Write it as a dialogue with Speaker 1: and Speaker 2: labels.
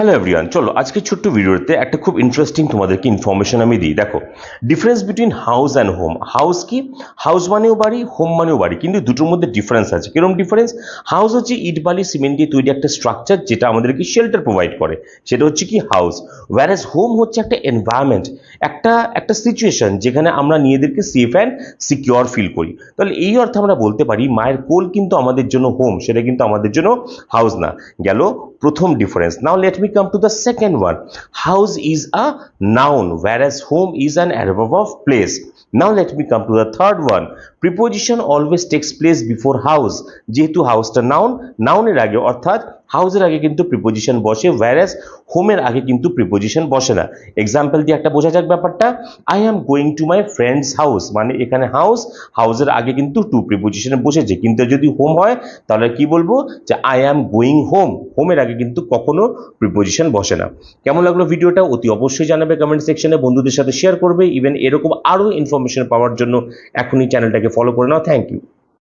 Speaker 1: Hello everyone, চলো আজকে ছোট্ট ভিডিওতে একটা খুব ইন্টারেস্টিং তোমাদেরকে ইনফরমেশন আমি দিই। দেখো, difference between house and home. House কি? হাউস মানেও বাড়ি, হোম মানেও বাড়ি, কিন্তু দুটোর মধ্যে ডিফারেন্স আছে। কিরকম ডিফারেন্স? হাউস হচ্ছে ইট বালি সিমেন্ট দিয়ে তৈরি একটা স্ট্রাকচার যেটা আমাদেরকে শেল্টার প্রোভাইড করে, সেটা হচ্ছে কি হাউস। ওয়্যারএজ হোম হচ্ছে একটা এনভায়রনমেন্ট, একটা একটা সিচুয়েশন যেখানে আমরা নিজেদেরকে সেফ অ্যান্ড সিকিউর ফিল করি। তাহলে এই অর্থে আমরা বলতে পারি মায়ের কোল কিন্তু আমাদের জন্য হোম, সেটা কিন্তু আমাদের জন্য হাউস না। গেল প্রথম difference. Now let me come to the second one. House is a noun whereas home is an adverb of place. Now let me come to the third one. Preposition always takes place before house. যেহেতু হাউসটা noun, নাউনের আগে অর্থাৎ হাউসের আগে কিন্তু preposition বসে, whereas হোমের আগে কিন্তু প্রিপোজিশন বসে না। এক্সাম্পল দিয়ে একটা বোঝা যাক ব্যাপারটা। I am going to my friends house, মানে এখানে হাউস, হাউসের আগে কিন্তু টু প্রিপোজিশনে বসেছে, কিন্তু যদি হোম হয় তাহলে কি বলবো যে আই অ্যাম গোয়িং হোম। হোমের আগে কিন্তু কখনো প্রিপোজিশন বসে না। কেমন লাগলো ভিডিওটা অতি অবশ্যই জানাবে কমেন্ট সেকশনে, বন্ধুদের সাথে শেয়ার করবে। ইভেন এরকম আরও ইনফরমেশন পাওয়ার জন্য এখনই চ্যানেলটাকে ফলো করে নাও। Thank you.